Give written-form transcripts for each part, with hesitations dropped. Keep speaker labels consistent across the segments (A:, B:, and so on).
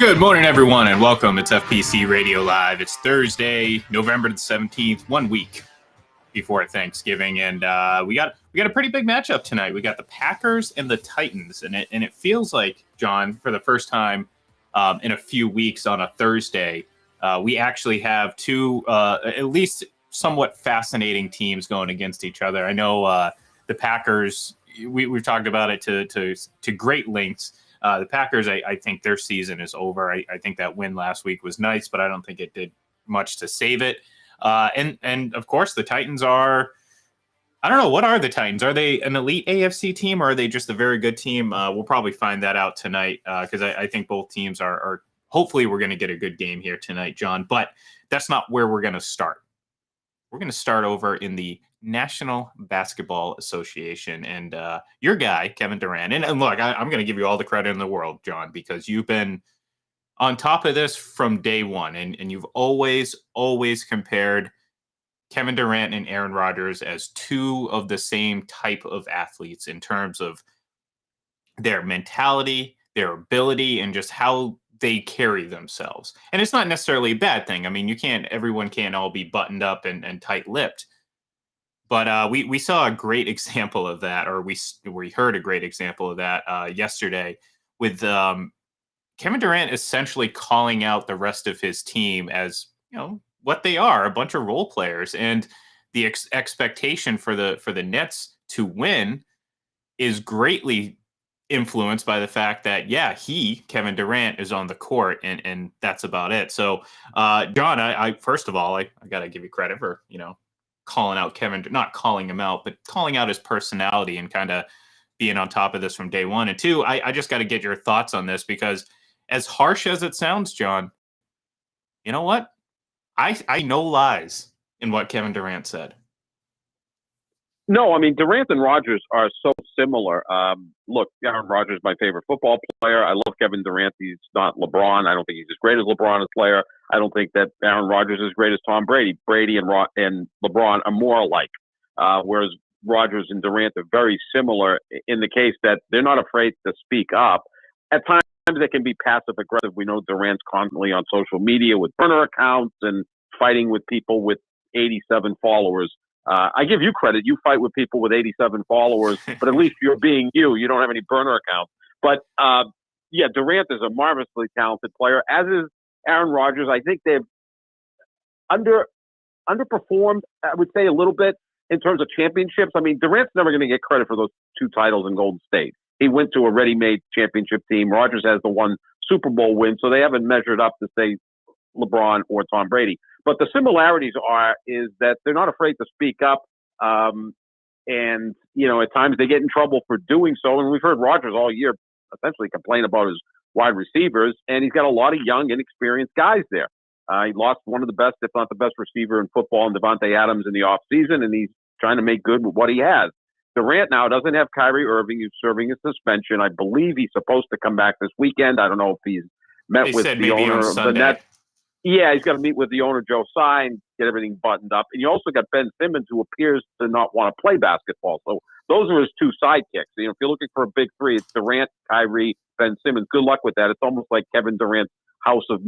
A: Good morning, everyone, and welcome. It's FPC Radio Live. It's Thursday, November the 17th, 1 week before Thanksgiving, and we got a pretty big matchup tonight. We got the Packers and the Titans, and it feels like, John, for the first time in a few weeks on a Thursday, we actually have two at least somewhat fascinating teams going against each other. I know the Packers. We've talked about it to great lengths. The Packers, I think their season is over. I think that win last week was nice, but I don't think it did much to save it. And of course, the Titans are, I don't know, what are the Titans? Are they an elite AFC team, or are they just a very good team? We'll probably find that out tonight because I think both teams are hopefully we're going to get a good game here tonight, John. But that's not where we're going to start. We're going to start over in the National Basketball Association, and your guy, Kevin Durant. And look, I'm going to give you all the credit in the world, John, because you've been on top of this from day one, and you've always compared Kevin Durant and Aaron Rodgers as two of the same type of athletes in terms of their mentality, their ability, and just how they carry themselves. And it's not necessarily a bad thing. I mean, everyone can't all be buttoned up and tight-lipped. But we saw a great example of that, or we heard a great example of that yesterday with Kevin Durant essentially calling out the rest of his team as, what they are, a bunch of role players, and the expectation for the Nets to win is greatly influenced by the fact that Kevin Durant is on the court, and that's about it. So, John, I first of all I got to give you credit for calling out Kevin, not calling him out, but calling out his personality and kind of being on top of this from day one. And two, I just got to get your thoughts on this, because as harsh as it sounds, John, you know what? I know lies in what Kevin Durant said.
B: No, I mean, Durant and Rodgers are so similar. Look, Aaron Rodgers is my favorite football player. I love Kevin Durant. He's not LeBron. I don't think he's as great as LeBron as a player. I don't think that Aaron Rodgers is as great as Tom Brady. Brady and LeBron are more alike, whereas Rodgers and Durant are very similar in the case that they're not afraid to speak up. At times, they can be passive-aggressive. We know Durant's constantly on social media with burner accounts and fighting with people with 87 followers. I give you credit. You fight with people with 87 followers, but at least you're being you. You don't have any burner accounts. But, Durant is a marvelously talented player, as is Aaron Rodgers. I think they've underperformed, I would say, a little bit in terms of championships. I mean, Durant's never going to get credit for those two titles in Golden State. He went to a ready-made championship team. Rodgers has the one Super Bowl win, so they haven't measured up to, say, LeBron or Tom Brady. But the similarities is that they're not afraid to speak up. And, at times they get in trouble for doing so. And we've heard Rodgers all year essentially complain about his wide receivers. And he's got a lot of young, inexperienced guys there. He lost one of the best, if not the best receiver in football, in Devontae Adams in the offseason. And he's trying to make good with what he has. Durant now doesn't have Kyrie Irving, who's serving a suspension. I believe he's supposed to come back this weekend. I don't know if he's met with the owner of the Nets. Yeah, he's got to meet with the owner, Joe Tsai, and get everything buttoned up. And you also got Ben Simmons, who appears to not want to play basketball. So those are his two sidekicks. If you're looking for a big three, it's Durant, Kyrie, Ben Simmons. Good luck with that. It's almost like Kevin Durant's house of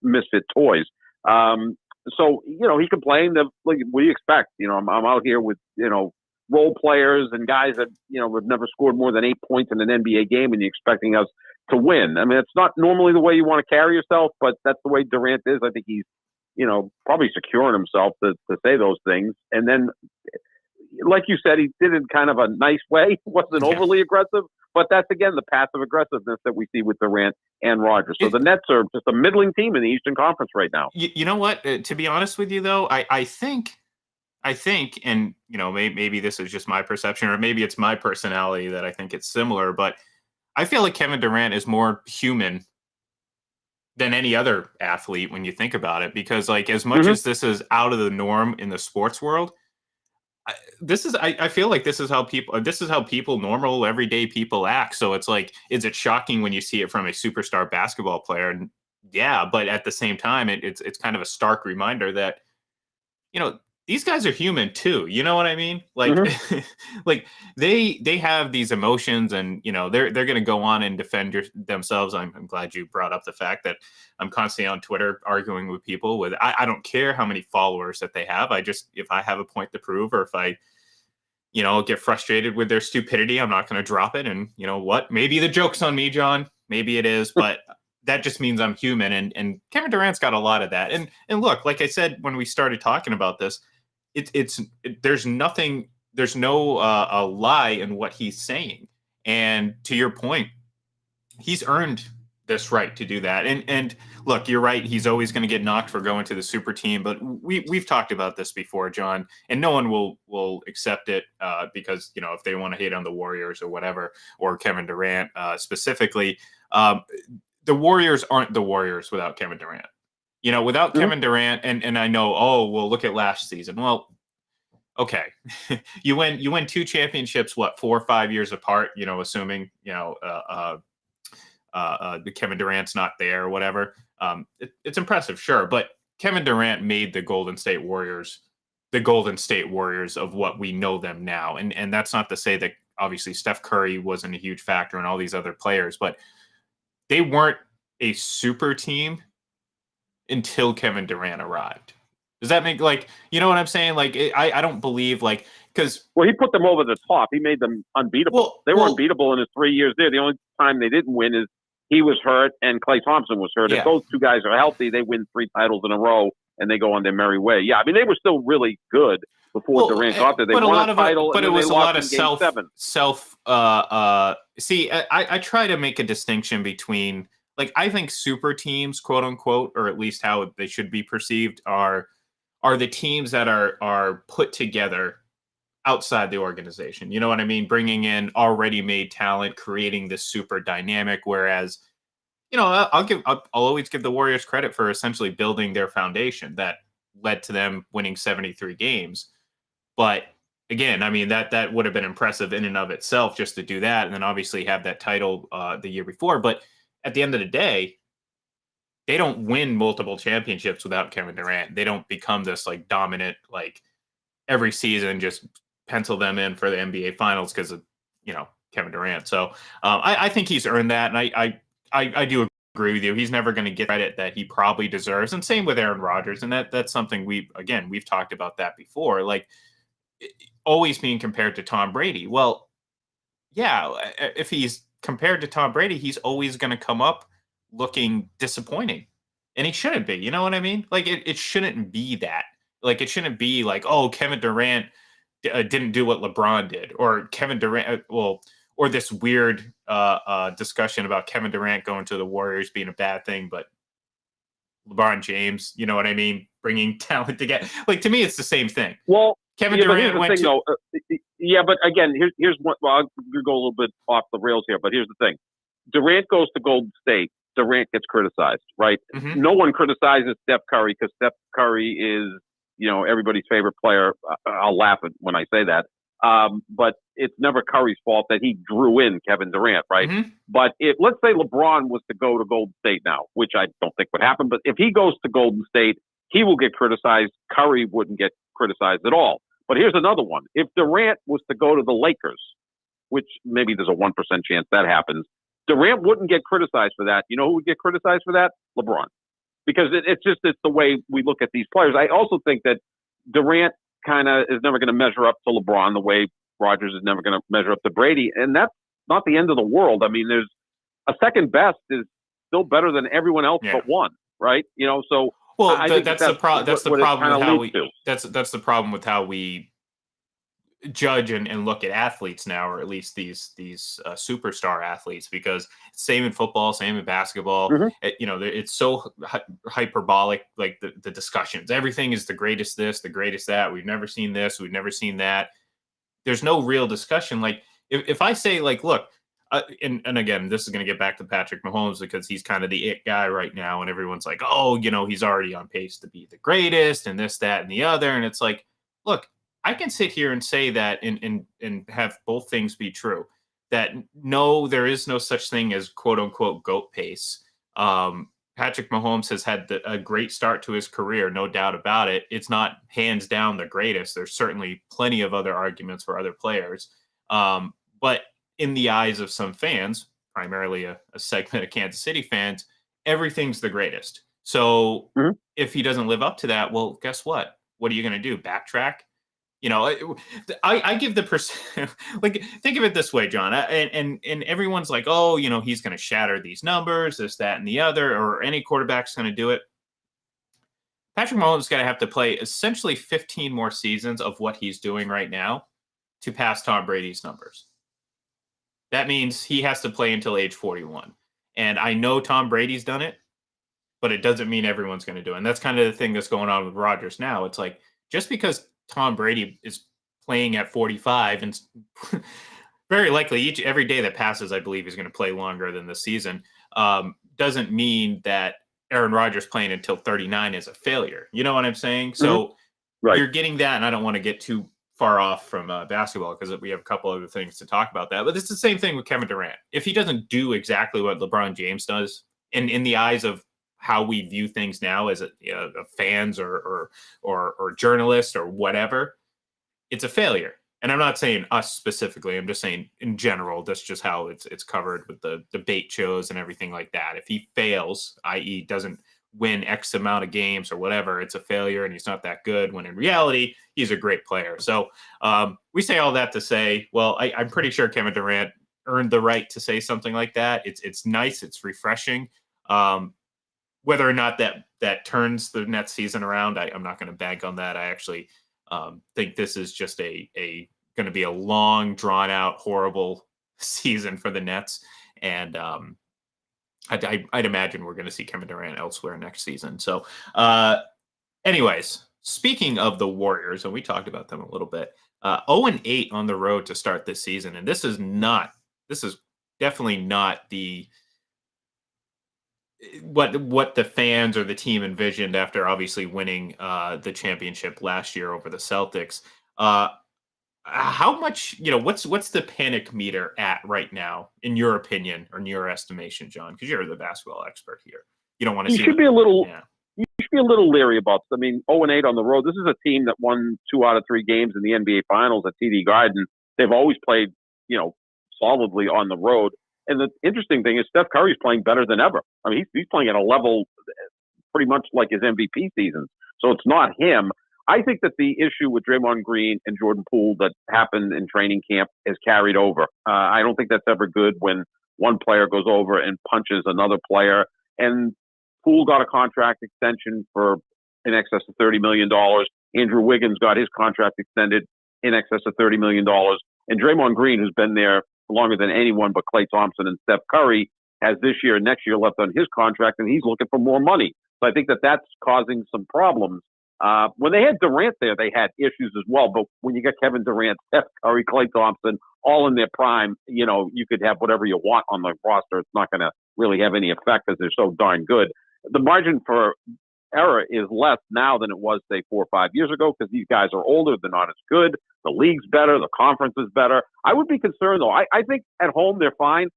B: misfit toys. So, he complained of, like, what do you expect? I'm out here with, role players and guys that, have never scored more than 8 points in an NBA game, and you're expecting us to win. I mean, it's not normally the way you want to carry yourself, but that's the way Durant is. I think he's, probably securing himself to say those things. And then, like you said, he did it in kind of a nice way. Wasn't overly aggressive, but that's, again, the passive aggressiveness that we see with Durant and Rodgers. So the Nets are just a middling team in the Eastern Conference right now.
A: You know what? To be honest with you, though, I think, and, maybe this is just my perception, or maybe it's my personality that I think it's similar, but I feel like Kevin Durant is more human than any other athlete when you think about it, because, like, as much as this is out of the norm in the sports world, I feel like this is how people, normal, everyday people act. So it's like, is it shocking when you see it from a superstar basketball player? And yeah, but at the same time, it's kind of a stark reminder that, these guys are human too. You know what I mean? Like,
B: Mhm.
A: like they have these emotions, and they're going to go on and defend themselves. I'm glad you brought up the fact that I'm constantly on Twitter arguing with people. I don't care how many followers that they have. If I have a point to prove, or if I get frustrated with their stupidity, I'm not going to drop it. And you know what? Maybe the joke's on me, John. Maybe it is, but that just means I'm human. And Kevin Durant's got a lot of that. And look, like I said when we started talking about this, there's nothing, there's no a lie in what he's saying. And to your point, he's earned this right to do that. And look, you're right. He's always going to get knocked for going to the super team. But we've talked about this before, John, and no one will accept it because if they want to hate on the Warriors or whatever, or Kevin Durant specifically, the Warriors aren't the Warriors without Kevin Durant. Without
B: Mhm.
A: Kevin Durant, and I know, oh well, look at last season. Well, okay, you win two championships, what, 4 or 5 years apart? Assuming the Kevin Durant's not there or whatever. It's impressive, sure, but Kevin Durant made the Golden State Warriors of what we know them now, and that's not to say that obviously Steph Curry wasn't a huge factor and all these other players, but they weren't a super team until Kevin Durant arrived. Does that make, like, you know what I'm saying? Like, I don't believe, like, because
B: Well, he put them over the top. He made them unbeatable. They were unbeatable in his 3 years there. The only time they didn't win is he was hurt and Klay Thompson was hurt.
A: yeah.
B: If those two guys are healthy, they win 3 titles in a row and they go on their merry way. Yeah, I mean, they were still really good before Durant got there. They won a title,
A: but
B: and
A: it
B: then
A: was
B: they
A: a lot
B: lost
A: of
B: in Game 7.
A: See, I try to make a distinction between, like, I think super teams, quote unquote, or at least how they should be perceived, are the teams that are put together outside the organization. You know what I mean? Bringing in already made talent, creating this super dynamic. Whereas, I'll always give the Warriors credit for essentially building their foundation that led to them winning 73 games. But again, I mean, that would have been impressive in and of itself just to do that, and then obviously have that title the year before. But at the end of the day, they don't win multiple championships without Kevin Durant. They don't become this like dominant, like, every season just pencil them in for the NBA Finals because of Kevin Durant. So I think he's earned that, and I do agree with you. He's never going to get credit that he probably deserves, and same with Aaron Rodgers. And that's something we've talked about that before. Like, always being compared to Tom Brady. Well, yeah, if he's compared to Tom Brady, he's always going to come up looking disappointing. And he shouldn't be. You know what I mean? Like, it shouldn't be that. Like, it shouldn't be like, oh, Kevin Durant didn't do what LeBron did, or Kevin Durant, or this weird discussion about Kevin Durant going to the Warriors being a bad thing, but LeBron James, you know what I mean, bringing talent together. Like, to me, it's the same thing.
B: Well,
A: Kevin
B: yeah, but here's
A: Durant
B: the
A: went
B: thing,
A: to.
B: though. Yeah, but again, here's what. Well, I'll go a little bit off the rails here, but here's the thing: Durant goes to Golden State. Durant gets criticized, right?
A: Mhm.
B: No one criticizes Steph Curry because Steph Curry is, everybody's favorite player. I'll laugh when I say that. But it's never Curry's fault that he drew in Kevin Durant, right?
A: Mhm.
B: But let's say LeBron was to go to Golden State now, which I don't think would happen, but if he goes to Golden State, he will get criticized. Curry wouldn't get criticized at all. But here's another one. If Durant was to go to the Lakers, which maybe there's a 1% chance that happens, Durant wouldn't get criticized for that. You know who would get criticized for that? LeBron. Because it's the way we look at these players. I also think that Durant kind of is never going to measure up to LeBron the way Rodgers is never going to measure up to Brady. And that's not the end of the world. I mean, there's a second best is still better than everyone else but one, right? So
A: well,
B: I think
A: that's the problem with how we that's the problem with how we judge and look at athletes now, or at least these superstar athletes, because same in football, same in basketball.
B: Mm-hmm.
A: It's so hyperbolic, like the discussions. Everything is the greatest this, the greatest that. We've never seen this, we've never seen that. There's no real discussion. Like, if I say, like, look, and again, this is going to get back to Patrick Mahomes because he's kind of the it guy right now, and everyone's like, oh, he's already on pace to be the greatest, and this, that, and the other. And it's like, look, I can sit here and say that and have both things be true. That no, there is no such thing as quote unquote GOAT pace. Patrick Mahomes has had a great start to his career, no doubt about it. It's not hands down the greatest. There's certainly plenty of other arguments for other players. But in the eyes of some fans, primarily a segment of Kansas City fans, everything's the greatest. So if he doesn't live up to that, well, guess what? What are you going to do? Backtrack? You know, I give the like, think of it this way, John, and everyone's like, oh, you know, he's going to shatter these numbers, this, that, and the other, or any quarterback's going to do it. Patrick Mahomes is going to have to play essentially 15 more seasons of what he's doing right now to pass Tom Brady's numbers. That means he has to play until age 41. And I know Tom Brady's done it, but it doesn't mean everyone's going to do it. And that's kind of the thing that's going on with Rodgers now. It's like, just because Tom Brady is playing at 45 and very likely every day that passes, I believe he's going to play longer than this season, doesn't mean that Aaron Rodgers playing until 39 is a failure. You know what I'm saying? So you're getting that, and I don't want to get too far off from basketball because we have a couple other things to talk about that. But it's the same thing with Kevin Durant. If he doesn't do exactly what LeBron James does, in the eyes of how we view things now as fans or journalists or whatever, it's a failure. And I'm not saying us specifically. I'm just saying in general, that's just how it's covered with the debate shows and everything like that. If he fails, i.e. doesn't win X amount of games or whatever, it's a failure and he's not that good, when in reality, he's a great player. So we say all that to say, well, I'm pretty sure Kevin Durant earned the right to say something like that. It's nice. It's refreshing. Whether or not that turns the Nets season around, I'm not going to bank on that. I actually think this is just going to be a long, drawn out, horrible season for the Nets. And I'd imagine we're going to see Kevin Durant elsewhere next season. So anyways, speaking of the Warriors, and we talked about them a little bit, 0-8 on the road to start this season. And this is definitely not what the fans or the team envisioned after obviously winning the championship last year over the Celtics. How much, what's the panic meter at right now, in your opinion or in your estimation, John? Because you're the basketball expert here. You don't want to see.
B: You should be a little leery about this. I mean, 0-8 on the road. This is a team that won 2 out of 3 games in the NBA Finals at TD Garden. They've always played, solidly on the road. And the interesting thing is Steph Curry's playing better than ever. I mean, he's playing at a level pretty much like his MVP seasons. So it's not him. I think that the issue with Draymond Green and Jordan Poole that happened in training camp is carried over. I don't think that's ever good when one player goes over and punches another player. And Poole got a contract extension for in excess of $30 million. Andrew Wiggins got his contract extended in excess of $30 million. And Draymond Green, who's been there longer than anyone but Klay Thompson and Steph Curry, has this year and next year left on his contract, and he's looking for more money. So I think that that's causing some problems. When they had Durant there, they had issues as well. But when you get Kevin Durant, Steph Curry, Klay Thompson, all in their prime, you could have whatever you want on the roster. It's not going to really have any effect because they're so darn good. The margin for error is less now than it was, say, 4 or 5 years ago, because these guys are older. They're not as good. The league's better. The conference is better. I would be concerned, though. I think at home they're fine.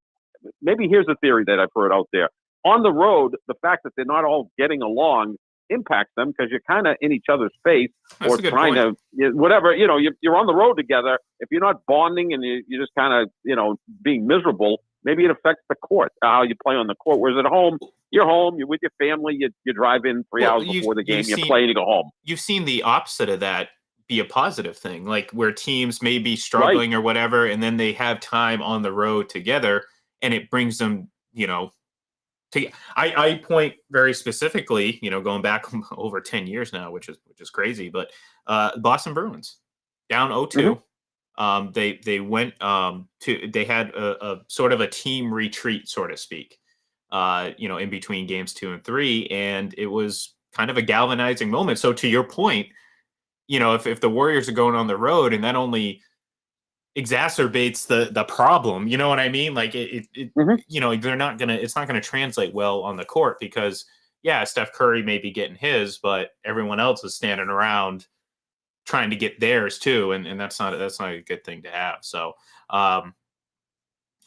B: Maybe here's a theory that I've heard out there. On the road, the fact that they're not all getting along impacts them because you're kind of in each other's face.
A: That's
B: or trying
A: point.
B: to, whatever, you're on the road together. If you're not bonding and you're just kind of, being miserable, maybe it affects the court, how you play on the court. Whereas at home, you're home, you're with your family, you drive in 3 hours before the game, you play and you go home.
A: You've seen the opposite of that be a positive thing, like where teams may be struggling or whatever, and then they have time on the road together, and it brings them, I point very specifically, going back over 10 years now, which is crazy, but Boston Bruins down 0-2. They went they had a sort of a team retreat, so to speak, in between games 2 and 3, and it was kind of a galvanizing moment. So to your point, if the Warriors are going on the road, and that only exacerbates the problem, you know what I mean? Like they're not gonna, it's not gonna translate well on the court because Steph Curry may be getting his, but everyone else is standing around trying to get theirs too, and that's not a good thing to have. So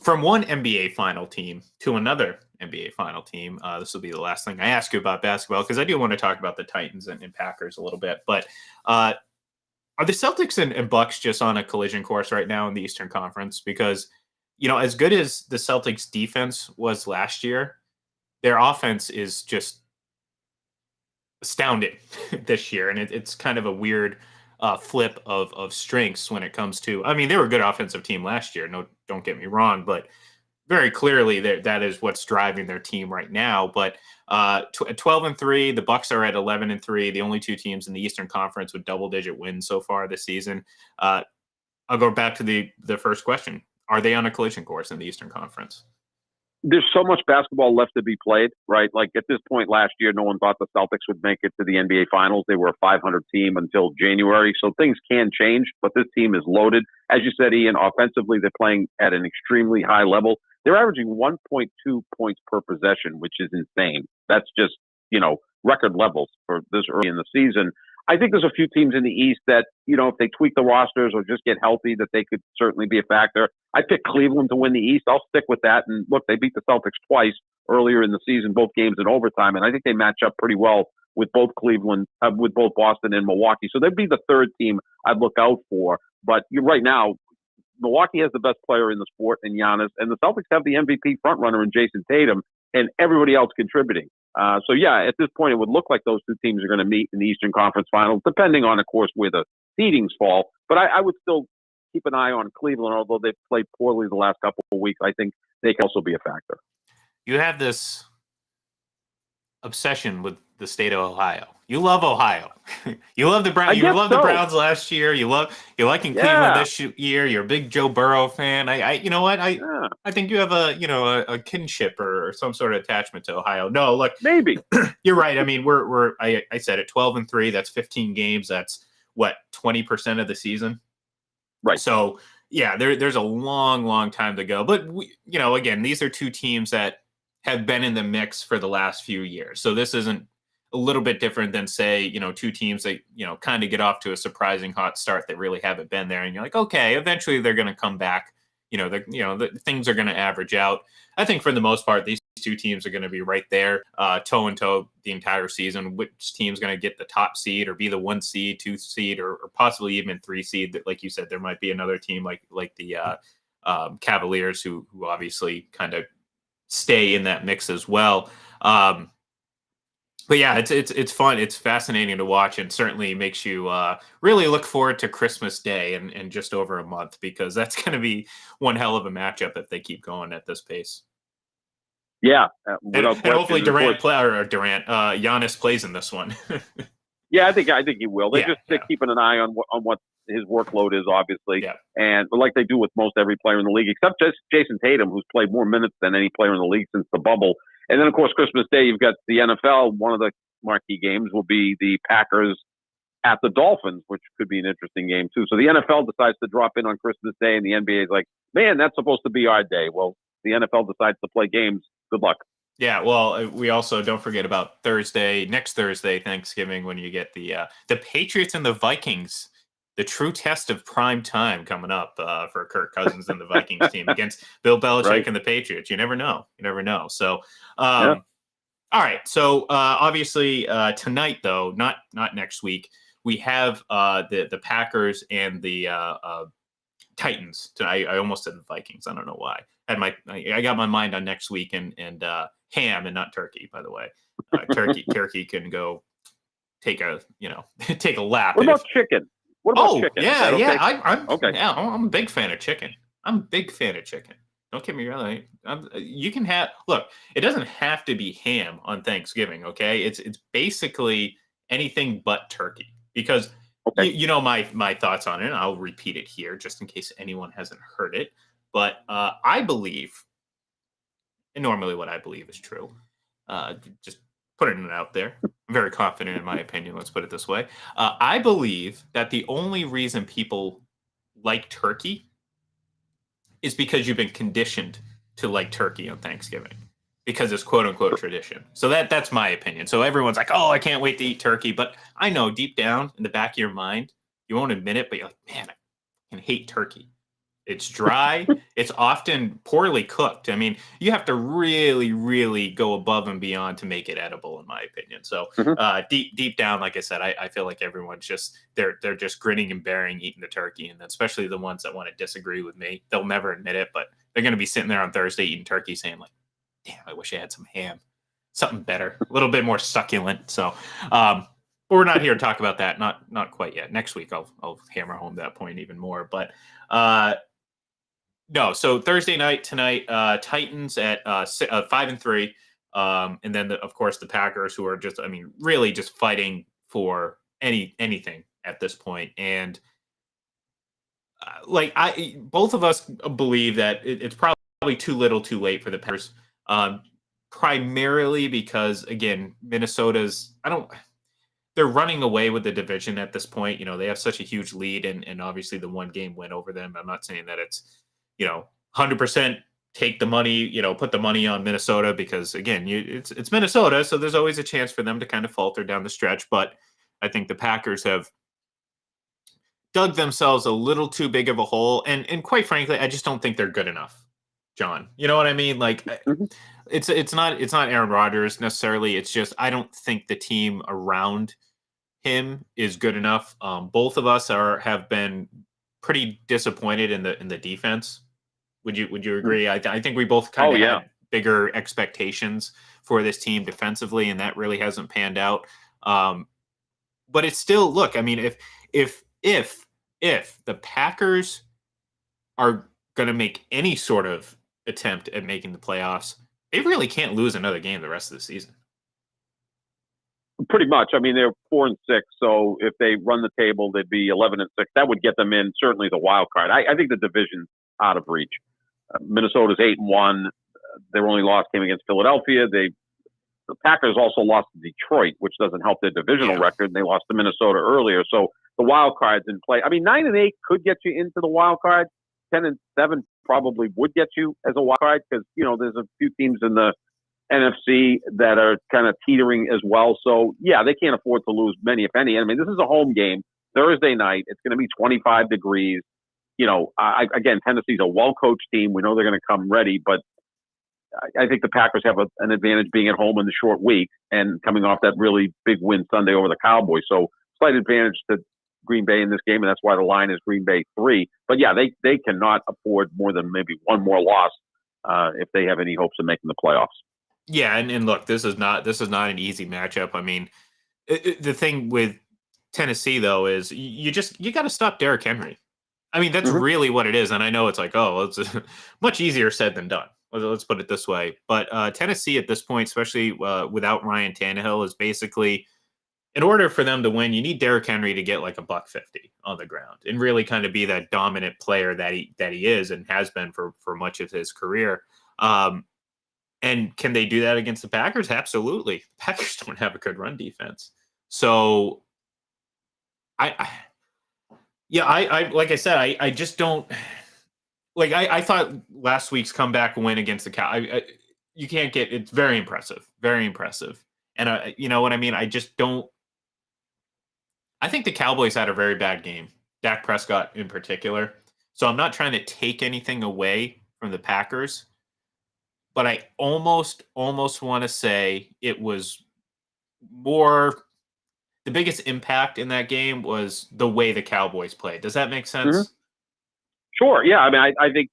A: from one NBA final team to another NBA final team. This will be the last thing I ask you about basketball, because I do want to talk about the Titans and Packers a little bit. But are the Celtics and Bucks just on a collision course right now in the Eastern Conference? Because, as good as the Celtics defense was last year, their offense is just astounding this year. And it's kind of a weird flip of strengths when it comes to, I mean, they were a good offensive team last year. No, don't get me wrong, but very clearly that is what's driving their team right now. But at 12-3, the Bucks are at 11-3, the only two teams in the Eastern Conference with double-digit wins so far this season. I'll go back to the first question. Are they on a collision course in the Eastern Conference?
B: There's so much basketball left to be played, right? Like at this point last year, no one thought the Celtics would make it to the NBA Finals. They were a 500 team until January. So things can change, but this team is loaded. As you said, Ian, offensively, they're playing at an extremely high level. They're averaging 1.2 points per possession, which is insane. That's just, record levels for this early in the season. I think there's a few teams in the East that, if they tweak the rosters or just get healthy, that they could certainly be a factor. I picked Cleveland to win the East. I'll stick with that. And look, they beat the Celtics twice earlier in the season, both games in overtime. And I think they match up pretty well with both with both Boston and Milwaukee. So they'd be the third team I'd look out for. But right now, Milwaukee has the best player in the sport in Giannis, and the Celtics have the MVP frontrunner in Jason Tatum, and everybody else contributing. At this point, it would look like those two teams are going to meet in the Eastern Conference Finals, depending on, of course, where the seedings fall. But I would still keep an eye on Cleveland, although they've played poorly the last couple of weeks. I think they can also be a factor.
A: You have this obsession with the state of Ohio. You love Ohio. You love the Browns. You love the Browns last year. You like in Cleveland this year. You're a big Joe Burrow fan. I think you have a kinship or some sort of attachment to Ohio. No, look,
B: maybe
A: you're right. I mean, I said it, 12-3. That's 15 games. That's what, 20% of the season.
B: Right.
A: So yeah, there's a long time to go. But again, these are two teams that have been in the mix for the last few years. So this isn't a little bit different than, say, two teams that, kind of get off to a surprising hot start that really haven't been there. And you're like, okay, eventually they're going to come back. The things are going to average out. I think for the most part, these two teams are going to be right there, toe and toe the entire season. Which team's going to get the top seed or be the 1 seed, 2 seed, or possibly even 3 seed? That, like you said, there might be another team like the Cavaliers who obviously kind of stay in that mix as well. But yeah, it's fun. It's fascinating to watch, and certainly makes you really look forward to Christmas Day in just over a month, because that's going to be one hell of a matchup if they keep going at this pace.
B: Yeah,
A: and hopefully Giannis plays in this one.
B: Yeah, I think he will. They're keeping an eye on what his workload is, obviously, and like they do with most every player in the league, except just Jason Tatum, who's played more minutes than any player in the league since the bubble. And then, of course, Christmas Day, you've got the NFL. One of the marquee games will be the Packers at the Dolphins, which could be an interesting game, too. So the NFL decides to drop in on Christmas Day, and the NBA is like, man, that's supposed to be our day. Well, the NFL decides to play games. Good luck.
A: Yeah, well, we also don't forget about next Thursday, Thanksgiving, when you get the Patriots and the Vikings, the true test of prime time coming up for Kirk Cousins and the Vikings team against Bill Belichick and the Patriots. You never know. So, all right. So obviously tonight, though, not next week, we have the Packers and the Titans. I almost said the Vikings. I don't know why. I got my mind on next week and ham and not turkey, by the way. Turkey can go take a lap.
B: What about chicken? What about chicken?
A: Yeah.
B: I'm okay.
A: Yeah, I'm a big fan of chicken. Don't get me wrong. You can have, look, it doesn't have to be ham on Thanksgiving, okay? It's basically anything but turkey, because my thoughts on it, and I'll repeat it here just in case anyone hasn't heard it. But I believe, and normally what I believe is true, just putting it out there. I'm very confident in my opinion. Let's put it this way. I believe that the only reason people like turkey is because you've been conditioned to like turkey on Thanksgiving, because it's quote unquote tradition. So that's my opinion. So everyone's like, oh, I can't wait to eat turkey. But I know deep down in the back of your mind, you won't admit it, but you're like, man, I can hate turkey. It's dry. It's often poorly cooked. I mean, you have to really, really go above and beyond to make it edible, in my opinion. So,
B: Mhm.
A: deep down, like I said, I feel like everyone's just they're just grinning and bearing eating the turkey, and especially the ones that want to disagree with me. They'll never admit it, but they're going to be sitting there on Thursday eating turkey, saying like, "Damn, I wish I had some ham, something better, a little bit more succulent." So, but we're not here to talk about that. Not quite yet. Next week, I'll hammer home that point even more, but. No, so Thursday night tonight, Titans at 5-3, and then of course the Packers, who are just, I mean, really just fighting for anything at this point. And both of us believe that it's probably too little, too late for the Packers, primarily because again, Minnesota's, I don't. They're running away with the division at this point. You know, they have such a huge lead, and obviously the one game win over them. I'm not saying that it's, 100% take the money, put the money on Minnesota because again, it's Minnesota, so there's always a chance for them to kind of falter down the stretch. But I think the Packers have dug themselves a little too big of a hole, and quite frankly, I just don't think they're good enough, John. You know what I mean? Like,
B: Mhm.
A: it's not Aaron Rodgers necessarily. It's just I don't think the team around him is good enough. Both of us have been pretty disappointed in the defense. Would you agree? I think we both kind
B: Oh
A: of
B: yeah.
A: had bigger expectations for this team defensively, and that really hasn't panned out. But it's still, look. I mean, if the Packers are going to make any sort of attempt at making the playoffs, they really can't lose another game the rest of the season.
B: Pretty much. I mean, they're 4-6, so if they run the table, they'd be 11-6. That would get them in certainly the wild card. I think the division's out of reach. Minnesota's 8-1. Their only loss came against Philadelphia. The Packers also lost to Detroit, which doesn't help their divisional
A: Yeah.
B: record. They lost to Minnesota earlier, so the wild card's in play. I mean, 9-8 could get you into the wild card. 10-7 probably would get you as a wild card because there's a few teams in the NFC that are kind of teetering as well. So yeah, they can't afford to lose many, if any. I mean, this is a home game Thursday night. It's going to be 25 degrees. Again, Tennessee's a well-coached team. We know they're going to come ready, but I think the Packers have an advantage being at home in the short week and coming off that really big win Sunday over the Cowboys. So slight advantage to Green Bay in this game, and that's why the line is Green Bay 3. But yeah, they cannot afford more than maybe one more loss if they have any hopes of making the playoffs.
A: Yeah, and look, this is not an easy matchup. I mean, the thing with Tennessee though is you got to stop Derrick Henry. I mean, that's
B: Mhm.
A: really what it is. And I know it's like, oh, it's much easier said than done. Let's put it this way. But Tennessee at this point, especially without Ryan Tannehill, is basically, in order for them to win, you need Derrick Henry to get like a buck 50 on the ground and really kind of be that dominant player that he is and has been for much of his career. And can they do that against the Packers? Absolutely. The Packers don't have a good run defense. So I yeah, I like I said, I just don't like. I thought last week's comeback win against the Cow. You can't get. It's very impressive, very impressive. And you know what I mean. I just don't. I think the Cowboys had a very bad game. Dak Prescott in particular. So I'm not trying to take anything away from the Packers, but I almost want to say it was more. The biggest impact in that game was the way the Cowboys played. Does that make
B: Mhm.
A: sense?
B: Sure. Yeah. I mean, I think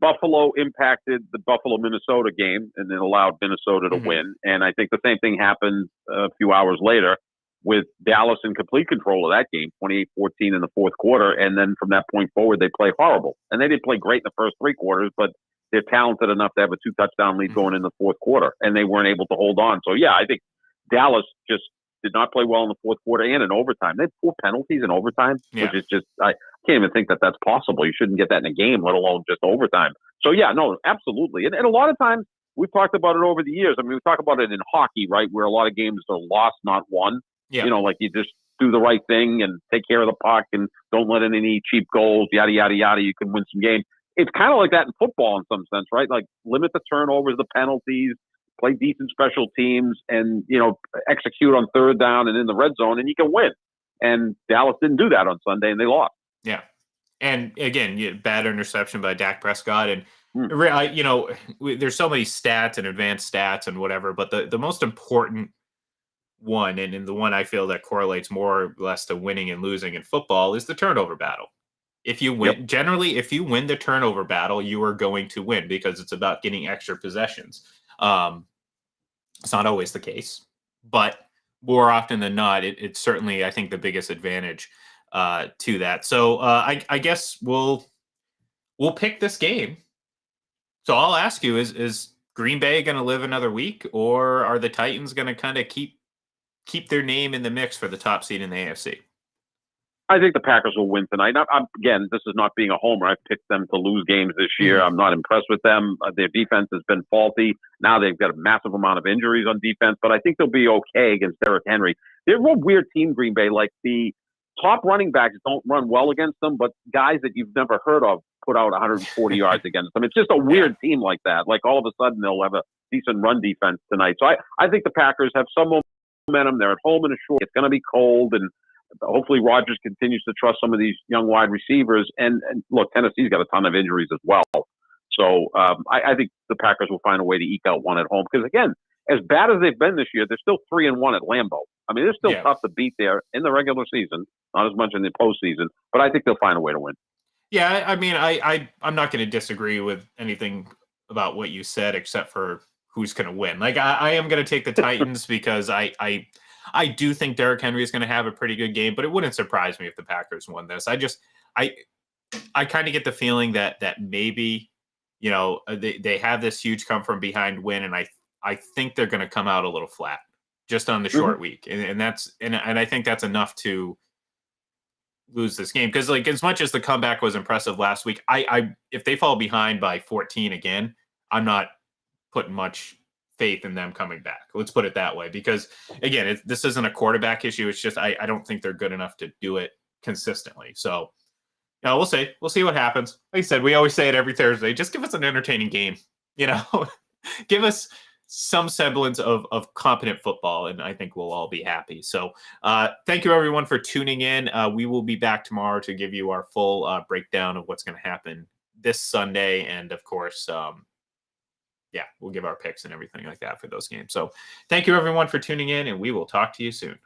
B: Buffalo impacted the Buffalo Minnesota game and then allowed Minnesota to
A: Hmm.
B: win. And I think the same thing happened a few hours later with Dallas in complete control of that game, 28-14 in the fourth quarter. And then from that point forward, they play horrible. And they didn't play great in the first three quarters, but they're talented enough to have a 2-touchdown lead
A: Hmm.
B: going in the fourth quarter. And they weren't able to hold on. So, yeah, I think Dallas just did not play well in the fourth quarter and in overtime. They had 4 penalties in overtime, which
A: Yeah.
B: is just, I can't even think that that's possible. You shouldn't get that in a game, let alone just overtime. So, yeah, no, absolutely. And a lot of times we've talked about it over the years. I mean, we talk about it in hockey, right, where a lot of games are lost, not won.
A: Yeah.
B: Like you just do the right thing and take care of the puck and don't let in any cheap goals, yada, yada, yada. You can win some games. It's kind of like that in football in some sense, right? Like limit the turnovers, the penalties, play decent special teams, and, execute on third down and in the red zone, and you can win. And Dallas didn't do that on Sunday, and they lost.
A: Yeah. And again, bad interception by Dak Prescott. And,
B: Mm.
A: there's so many stats and advanced stats and whatever, but the most important one, and the one I feel that correlates more or less to winning and losing in football, is the turnover battle. If you
B: Yep.
A: win, generally, if you win the turnover battle, you are going to win because it's about getting extra possessions. It's not always the case, but more often than not, it's certainly, I think, the biggest advantage to that. So I guess we'll pick this game. So I'll ask you: Is Green Bay going to live another week, or are the Titans going to kind of keep their name in the mix for the top seed in the AFC?
B: I think the Packers will win tonight. Again, this is not being a homer. I've picked them to lose games this year.
A: Mhm.
B: I'm not impressed with them. Their defense has been faulty. Now they've got a massive amount of injuries on defense, but I think they'll be okay against Derrick Henry. They're a real weird team, Green Bay. Like the top running backs don't run well against them, but guys that you've never heard of put out 140 yards against them. It's just a weird team like that. Like all of a sudden they'll have a decent run defense tonight. So I think the Packers have some momentum. They're at home in a short. It's going to be cold, and hopefully Rodgers continues to trust some of these young wide receivers. And look, Tennessee's got a ton of injuries as well. So I think the Packers will find a way to eke out one at home. Because again, as bad as they've been this year, they're still 3-1 at Lambeau. I mean, they're still tough to beat there in the regular season, not as much in the postseason. But I think they'll find a way to win.
A: Yeah, I mean, I'm not going to disagree with anything about what you said, except for who's going to win. Like I am going to take the Titans because I do think Derrick Henry is going to have a pretty good game, but it wouldn't surprise me if the Packers won this. I I kind of get the feeling that maybe they have this huge come from behind win, and I think they're going to come out a little flat just on the short week, and I think that's enough to lose this game because like as much as the comeback was impressive last week, I if they fall behind by 14 again, I'm not putting much faith in them coming back. Let's put it that way because again, this isn't a quarterback issue. It's just I don't think they're good enough to do it consistently. So we'll see. We'll see what happens. Like I said, we always say it every Thursday. Just give us an entertaining game. Give us some semblance of competent football, and I think we'll all be happy. So thank you, everyone, for tuning in. We will be back tomorrow to give you our full breakdown of what's going to happen this Sunday. And, of course, we'll give our picks and everything like that for those games. So thank you, everyone, for tuning in, and we will talk to you soon.